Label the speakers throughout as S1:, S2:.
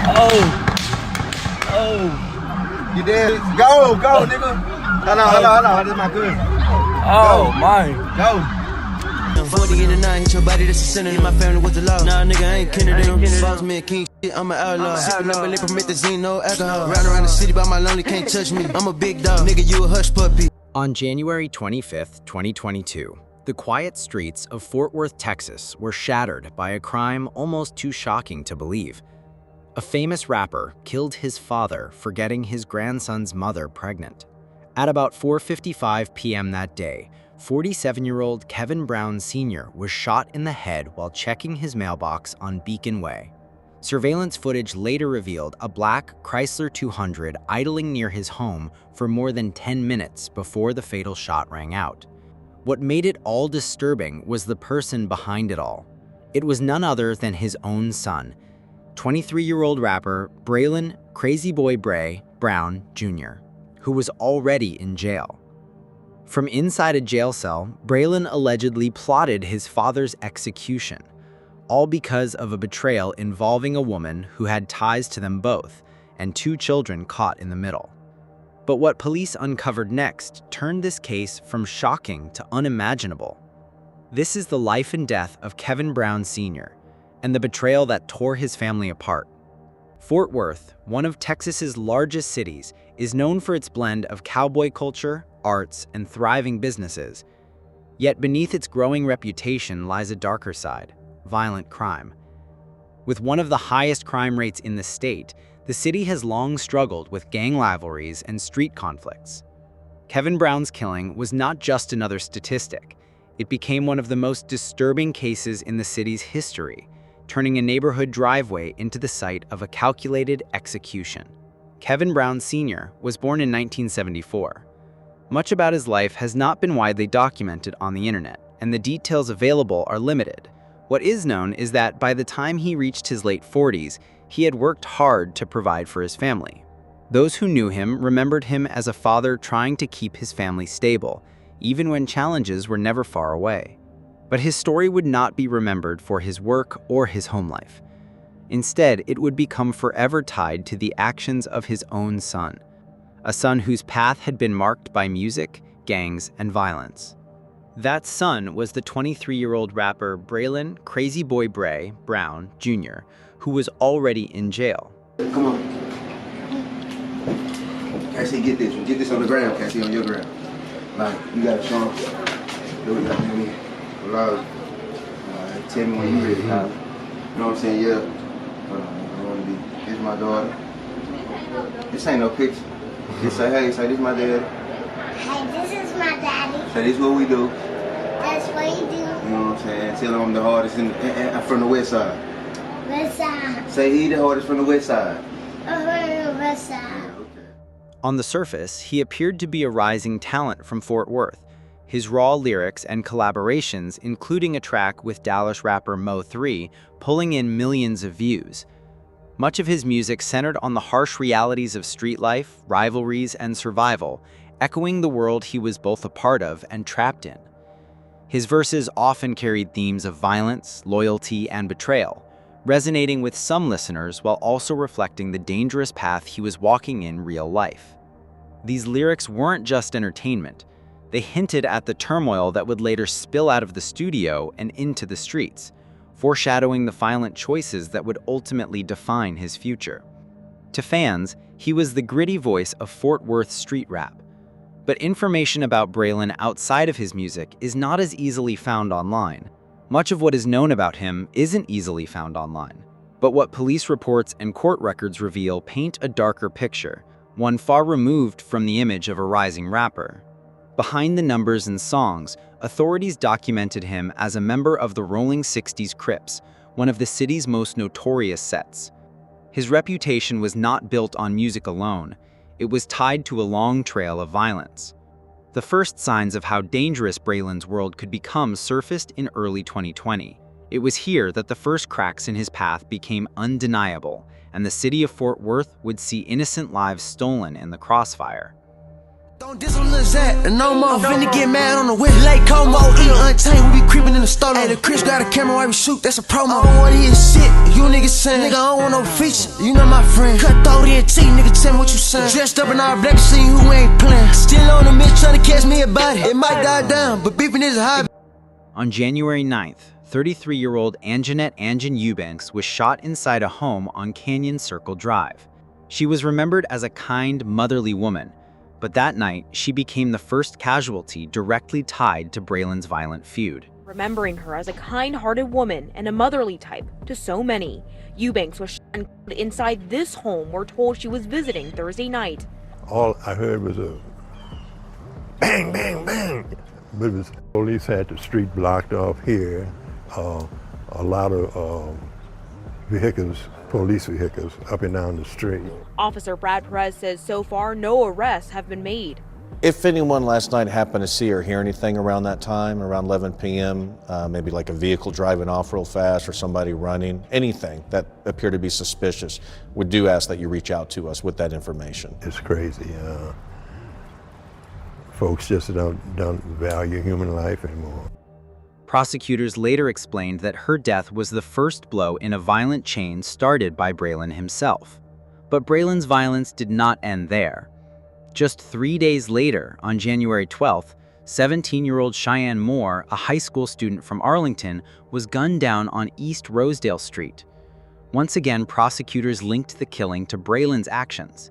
S1: Oh, oh. You did? Go, nigga. Hold on. This is my cousin.
S2: Oh, my.
S1: Go.
S3: 40 in the 9, hit your body, that's a sinner. In my family was the law. Nah, nigga, I ain't kidding them. Boss me a king, shit, I'm an outlaw. Sippin' up a lip, promethazine, no alcohol. Round around the city by my lonely, can't touch me. I'm a big dog, nigga, you a hush puppy.
S4: On January 25th, 2022, the quiet streets of Fort Worth, Texas were shattered by a crime almost too shocking to believe. A famous rapper killed his father for getting his grandson's mother pregnant. At about 4:55 p.m. that day, 47-year-old Kevin Brown Sr. was shot in the head while checking his mailbox on Beacon Way. Surveillance footage later revealed a black Chrysler 200 idling near his home for more than 10 minutes before the fatal shot rang out. What made it all disturbing was the person behind it all. It was none other than his own son, 23-year-old rapper Brilan "Crazy Boy Bray" Brown Jr., who was already in jail. From inside a jail cell, Brilan allegedly plotted his father's execution, all because of a betrayal involving a woman who had ties to them both and 2 children caught in the middle. But what police uncovered next turned this case from shocking to unimaginable. This is the life and death of Kevin Brown Sr. and the betrayal that tore his family apart. Fort Worth, one of Texas's largest cities, is known for its blend of cowboy culture, arts, and thriving businesses. Yet beneath its growing reputation lies a darker side: violent crime. With one of the highest crime rates in the state, the city has long struggled with gang rivalries and street conflicts. Kevin Brown's killing was not just another statistic. It became one of the most disturbing cases in the city's history, turning a neighborhood driveway into the site of a calculated execution. Kevin Brown Sr. was born in 1974. Much about his life has not been widely documented on the internet, and the details available are limited. What is known is that by the time he reached his late 40s, he had worked hard to provide for his family. Those who knew him remembered him as a father trying to keep his family stable, even when challenges were never far away. But his story would not be remembered for his work or his home life. Instead, it would become forever tied to the actions of his own son, a son whose path had been marked by music, gangs, and violence. That son was the 23-year-old rapper Brilan "Crazy Boy Bray" Brown Jr., who was already in jail.
S1: Come on. Cassie, get this. Get this on the ground, Cassie, on your ground. Like, you gotta show him. Do what you gotta do. Hello. Tell me when you're ready, huh? You know what I'm saying? Yeah. I want to be. This is my daughter. This ain't no picture. Just say, hey, say, this is my daddy.
S5: Hey, this is my daddy.
S1: Say, this is what we do.
S5: That's what you do.
S1: You know what I'm saying? Tell him I'm the hardest from the west side.
S5: West side.
S1: Say he the hardest from the west side.
S5: West side.
S1: Okay.
S4: On the surface, he appeared to be a rising talent from Fort Worth. His raw lyrics and collaborations, including a track with Dallas rapper Mo3, pulling in millions of views. Much of his music centered on the harsh realities of street life, rivalries, and survival, echoing the world he was both a part of and trapped in. His verses often carried themes of violence, loyalty, and betrayal, resonating with some listeners while also reflecting the dangerous path he was walking in real life. These lyrics weren't just entertainment. They hinted at the turmoil that would later spill out of the studio and into the streets, foreshadowing the violent choices that would ultimately define his future. To fans, he was the gritty voice of Fort Worth street rap. But information about Brilan outside of his music is not as easily found online. Much of what is known about him isn't easily found online. But what police reports and court records reveal paint a darker picture, one far removed from the image of a rising rapper. Behind the numbers and songs, authorities documented him as a member of the Rolling 60s Crips, one of the city's most notorious sets. His reputation was not built on music alone. It was tied to a long trail of violence. The first signs of how dangerous Brilan's world could become surfaced in early 2020. It was here that the first cracks in his path became undeniable, and the city of Fort Worth would see innocent lives stolen in the crossfire.
S3: Don't diss on Lil Zach, and no more. Finna get mad on the whip. Late Como, eating untamed, we be creeping in the store. Hey, the Chris got a camera while we shoot, that's a promo. I don't wanna hear shit, you niggas saying. Nigga, I don't want no feature, you not my friend. Cutthroat ENT, nigga, tell me what you saying. Dressed up in all black, see who ain't playing. Still on the miss, trying to catch me a body. It might die down, but beeping is a hobby.
S4: On January 9th, 33-year-old Anjanette Anjan Eubanks was shot inside a home on Canyon Circle Drive. She was remembered as a kind, motherly woman, but that night, she became the first casualty directly tied to Brilan's violent feud.
S6: Remembering her as a kind-hearted woman and a motherly type to so many, Eubanks was shot and killed inside this home we're told she was visiting Thursday night.
S7: All I heard was a bang, bang, bang. But it was, police had the street blocked off here. A lot of vehicles, police vehicles, up and down the street.
S6: Officer Brad Perez says so far no arrests have been made.
S8: If anyone last night happened to see or hear anything around that time, around 11 p.m., maybe like a vehicle driving off real fast or somebody running, anything that appeared to be suspicious, we do ask that you reach out to us with that information.
S7: It's crazy. Folks just don't value human life anymore.
S4: Prosecutors later explained that her death was the first blow in a violent chain started by Brilan himself. But Brilan's violence did not end there. Just 3 days later, on January 12th, 17-year-old Cheyenne Moore, a high school student from Arlington, was gunned down on East Rosedale Street. Once again, prosecutors linked the killing to Brilan's actions.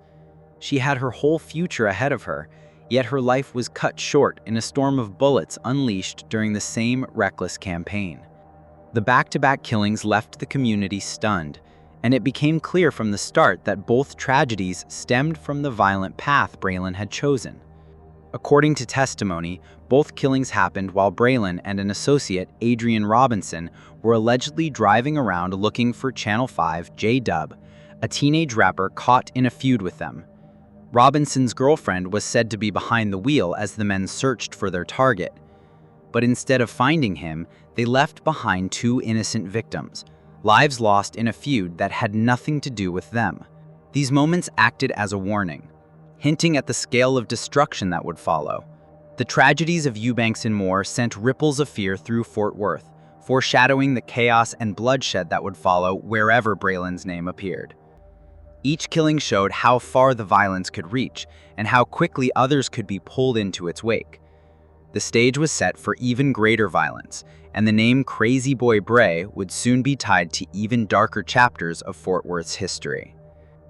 S4: She had her whole future ahead of her, yet her life was cut short in a storm of bullets unleashed during the same reckless campaign. The back-to-back killings left the community stunned, and it became clear from the start that both tragedies stemmed from the violent path Brilan had chosen. According to testimony, both killings happened while Brilan and an associate, Adrian Robinson, were allegedly driving around looking for Channel 5 J-Dub, a teenage rapper caught in a feud with them. Robinson's girlfriend was said to be behind the wheel as the men searched for their target. But instead of finding him, they left behind two innocent victims, lives lost in a feud that had nothing to do with them. These moments acted as a warning, hinting at the scale of destruction that would follow. The tragedies of Eubanks and Moore sent ripples of fear through Fort Worth, foreshadowing the chaos and bloodshed that would follow wherever Brilan's name appeared. Each killing showed how far the violence could reach and how quickly others could be pulled into its wake. The stage was set for even greater violence, and the name Crazy Boy Bray would soon be tied to even darker chapters of Fort Worth's history.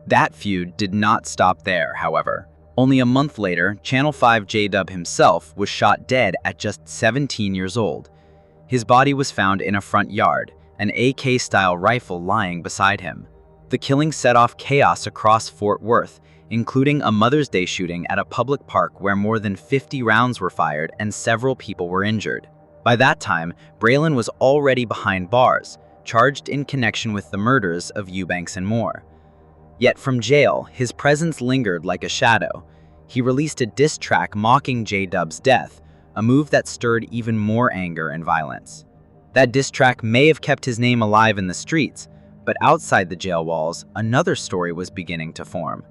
S4: That feud did not stop there, however. Only a month later, Channel 5 J-Dub himself was shot dead at just 17 years old. His body was found in a front yard, an AK-style rifle lying beside him. The killing set off chaos across Fort Worth, including a Mother's Day shooting at a public park where more than 50 rounds were fired and several people were injured. By that time, Brilan was already behind bars, charged in connection with the murders of Eubanks and Moore. Yet from jail, his presence lingered like a shadow. He released a diss track mocking J-Dub's death, a move that stirred even more anger and violence. That diss track may have kept his name alive in the streets, but outside the jail walls, another story was beginning to form.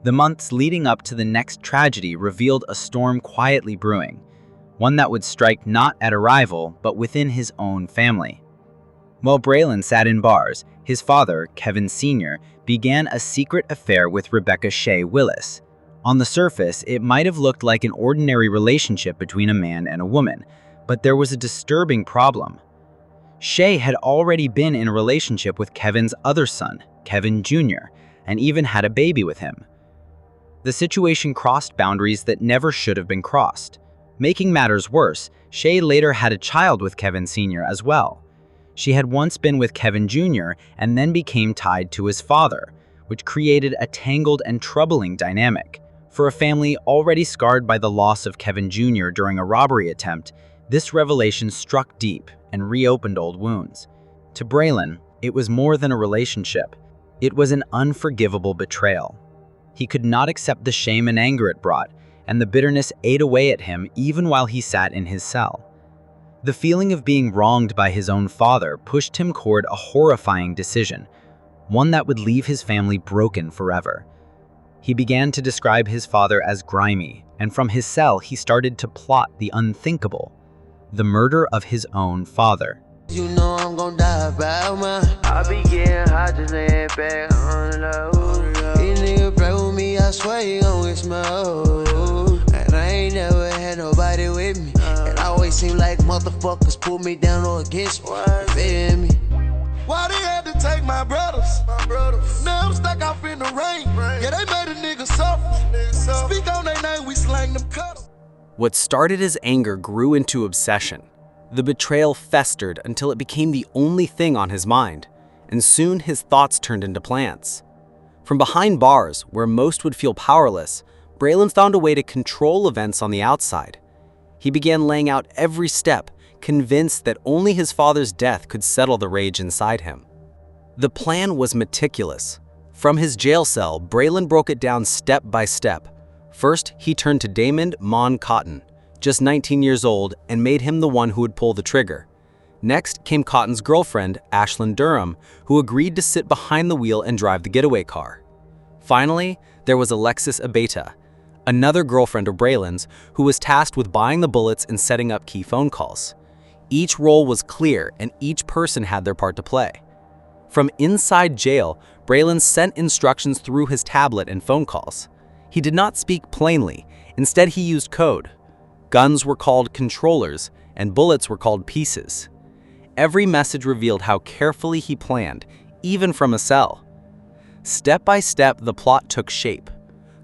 S4: The months leading up to the next tragedy revealed a storm quietly brewing, one that would strike not at a rival, but within his own family. While Brilan sat in bars, his father, Kevin Sr., began a secret affair with Rebecca Shea Willis. On the surface, it might have looked like an ordinary relationship between a man and a woman, but there was a disturbing problem. Shea had already been in a relationship with Kevin's other son, Kevin Jr., and even had a baby with him. The situation crossed boundaries that never should have been crossed. Making matters worse, Shea later had a child with Kevin Sr. as well. She had once been with Kevin Jr. and then became tied to his father, which created a tangled and troubling dynamic. For a family already scarred by the loss of Kevin Jr. during a robbery attempt, this revelation struck deep and reopened old wounds. To Brilan, it was more than a relationship. It was an unforgivable betrayal. He could not accept the shame and anger it brought, and the bitterness ate away at him even while he sat in his cell. The feeling of being wronged by his own father pushed him toward a horrifying decision, one that would leave his family broken forever. He began to describe his father as grimy, and from his cell he started to plot the unthinkable, the murder of his own father.
S3: You know I'm gon' die about mine. I be getting hot, just laying back on the low. These niggas play with me, I swear you gon' get smoked. And I ain't never had nobody with me. And I always seem like motherfuckers pull me down or against me. Feel me?
S9: Why they had to take my brothers? Now I'm stuck off in the rain. Yeah, they made a nigga suffer. Speak on their name, we slang them cutters.
S10: What started as anger grew into obsession. The betrayal festered until it became the only thing on his mind, and soon his thoughts turned into plans. From behind bars, where most would feel powerless, Brilan found a way to control events on the outside. He began laying out every step, convinced that only his father's death could settle the rage inside him. The plan was meticulous. From his jail cell, Brilan broke it down step by step. First, he turned to Damon Mon Cotton, just 19 years old, and made him the one who would pull the trigger. Next came Cotton's girlfriend, Ashlyn Durham, who agreed to sit behind the wheel and drive the getaway car. Finally, there was Alexis Abeta, another girlfriend of Brilan's, who was tasked with buying the bullets and setting up key phone calls. Each role was clear, and each person had their part to play. From inside jail, Brilan sent instructions through his tablet and phone calls. He did not speak plainly. Instead, he used code. Guns were called controllers, and bullets were called pieces. Every message revealed how carefully he planned, even from a cell. Step by step, the plot took shape.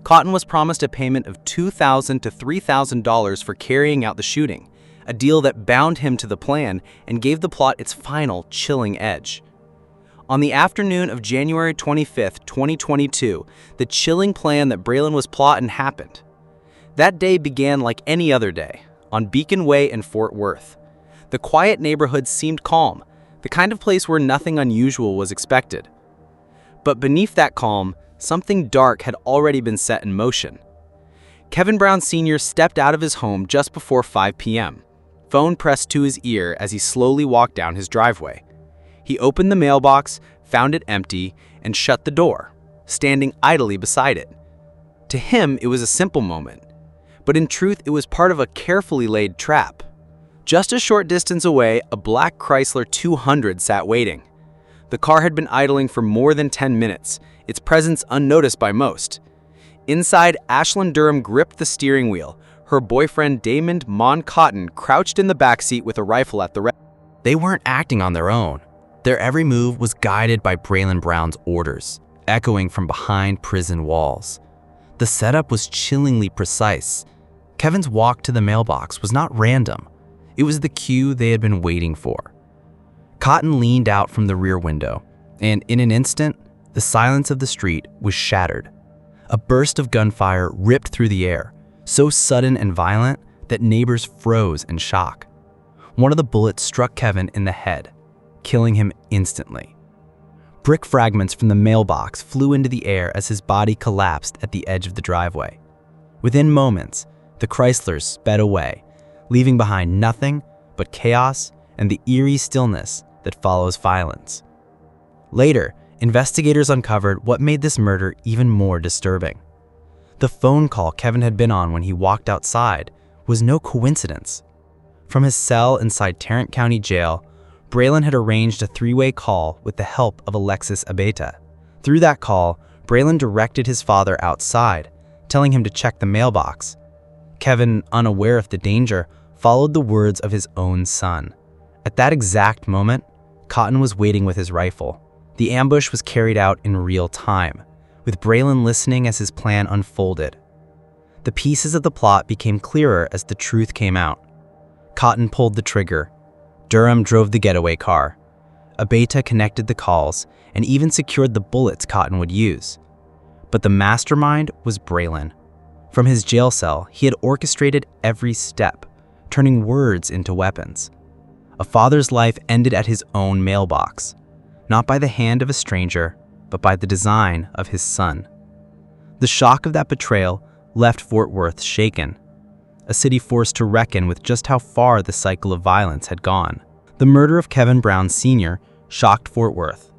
S10: Cotton was promised a payment of $2,000 to $3,000 for carrying out the shooting, a deal that bound him to the plan and gave the plot its final, chilling edge. On the afternoon of January 25, 2022, the chilling plan that Brilan was plotting happened. That day began like any other day, on Beacon Way in Fort Worth. The quiet neighborhood seemed calm, the kind of place where nothing unusual was expected. But beneath that calm, something dark had already been set in motion. Kevin Brown Sr. stepped out of his home just before 5 p.m., phone pressed to his ear as he slowly walked down his driveway. He opened the mailbox, found it empty, and shut the door, standing idly beside it. To him, it was a simple moment. But in truth, it was part of a carefully laid trap. Just a short distance away, a black Chrysler 200 sat waiting. The car had been idling for more than 10 minutes, its presence unnoticed by most. Inside, Ashlyn Durham gripped the steering wheel. Her boyfriend Damon Mon Cotton crouched in the backseat with a rifle at the ready. They weren't acting on their own. Their every move was guided by Brilan Brown's orders, echoing from behind prison walls. The setup was chillingly precise. Kevin's walk to the mailbox was not random. It was the cue they had been waiting for. Cotton leaned out from the rear window, and in an instant, the silence of the street was shattered. A burst of gunfire ripped through the air, so sudden and violent that neighbors froze in shock. One of the bullets struck Kevin in the head, killing him instantly. Brick fragments from the mailbox flew into the air as his body collapsed at the edge of the driveway. Within moments, the Chryslers sped away, leaving behind nothing but chaos and the eerie stillness that follows violence. Later, investigators uncovered what made this murder even more disturbing. The phone call Kevin had been on when he walked outside was no coincidence. From his cell inside Tarrant County Jail, Brilan had arranged a three-way call with the help of Alexis Abeta. Through that call, Brilan directed his father outside, telling him to check the mailbox. Kevin, unaware of the danger, followed the words of his own son. At that exact moment, Cotton was waiting with his rifle. The ambush was carried out in real time, with Brilan listening as his plan unfolded. The pieces of the plot became clearer as the truth came out. Cotton pulled the trigger. Durham drove the getaway car. Abeta connected the calls and even secured the bullets Cotton would use. But the mastermind was Brilan. From his jail cell, he had orchestrated every step, turning words into weapons. A father's life ended at his own mailbox, not by the hand of a stranger, but by the design of his son. The shock of that betrayal left Fort Worth shaken, a city forced to reckon with just how far the cycle of violence had gone. The murder of Kevin Brown Sr. shocked Fort Worth,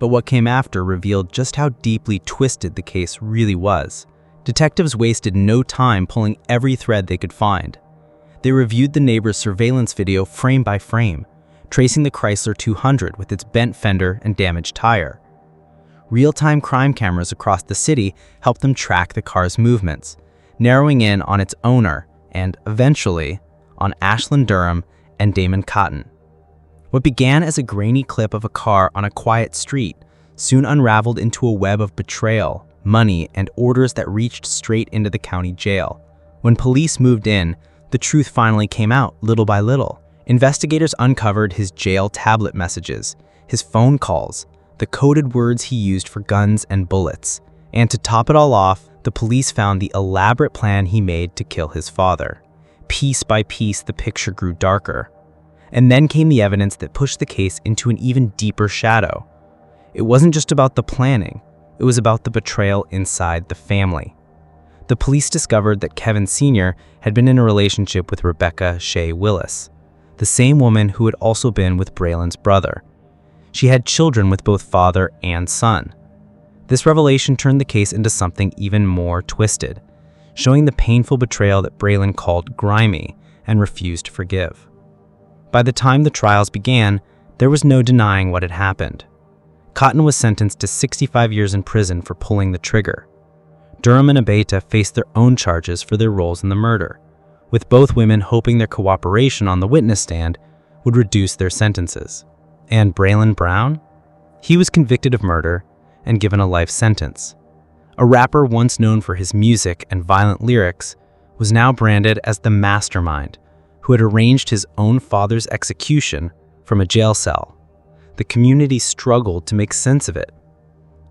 S4: But what came after revealed just how deeply twisted the case really was. Detectives wasted no time pulling every thread they could find. They reviewed the neighbor's surveillance video frame by frame, tracing the Chrysler 200 with its bent fender and damaged tire. Real-time crime cameras across the city helped them track the car's movements, narrowing in on its owner and, eventually, on Ashlyn Durham and Damon Cotton. What began as a grainy clip of a car on a quiet street soon unraveled into a web of betrayal, money, and orders that reached straight into the county jail. When police moved in, the truth finally came out little by little. Investigators uncovered his jail tablet messages, his phone calls, the coded words he used for guns and bullets. And to top it all off, the police found the elaborate plan he made to kill his father. Piece by piece, the picture grew darker. And then came the evidence that pushed the case into an even deeper shadow. It wasn't just about the planning, it was about the betrayal inside the family. The police discovered that Kevin Sr. had been in a relationship with Rebecca Shea Willis, the same woman who had also been with Brilan's brother. She had children with both father and son. This revelation turned the case into something even more twisted, showing the painful betrayal that Brilan called grimy and refused to forgive. By the time the trials began, there was no denying what had happened. Cotton was sentenced to 65 years in prison for pulling the trigger. Durham and Abeyta faced their own charges for their roles in the murder, with both women hoping their cooperation on the witness stand would reduce their sentences. And Brilan Brown? He was convicted of murder and given a life sentence. A rapper once known for his music and violent lyrics was now branded as the mastermind who had arranged his own father's execution from a jail cell. The community struggled to make sense of it.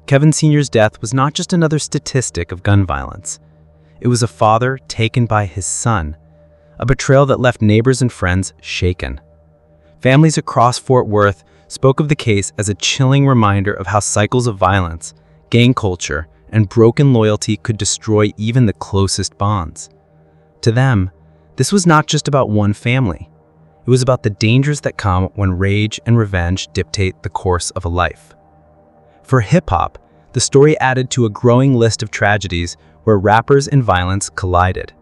S4: Kevin Sr.'s death was not just another statistic of gun violence. It was a father taken by his son, a betrayal that left neighbors and friends shaken. Families across Fort Worth spoke of the case as a chilling reminder of how cycles of violence, gang culture, and broken loyalty could destroy even the closest bonds. To them, this was not just about one family. It was about the dangers that come when rage and revenge dictate the course of a life. For hip-hop, the story added to a growing list of tragedies where rappers and violence collided.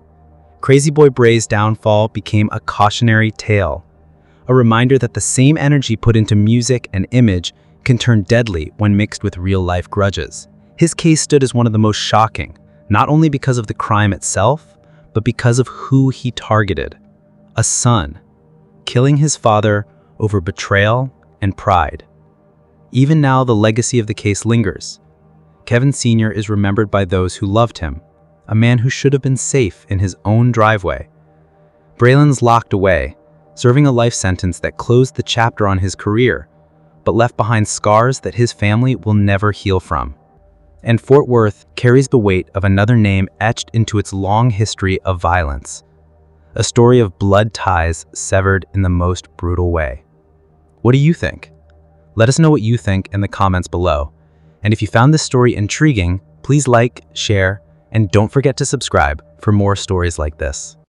S4: Crazy Boy Bray's downfall became a cautionary tale, a reminder that the same energy put into music and image can turn deadly when mixed with real-life grudges. His case stood as one of the most shocking, not only because of the crime itself, but because of who he targeted: a son, killing his father over betrayal and pride. Even now, the legacy of the case lingers. Kevin Sr. is remembered by those who loved him, a man who should have been safe in his own driveway. Brilan's locked away, serving a life sentence that closed the chapter on his career, but left behind scars that his family will never heal from. And Fort Worth carries the weight of another name etched into its long history of violence, a story of blood ties severed in the most brutal way. What do you think? Let us know what you think in the comments below. And if you found this story intriguing, please like, share, and don't forget to subscribe for more stories like this.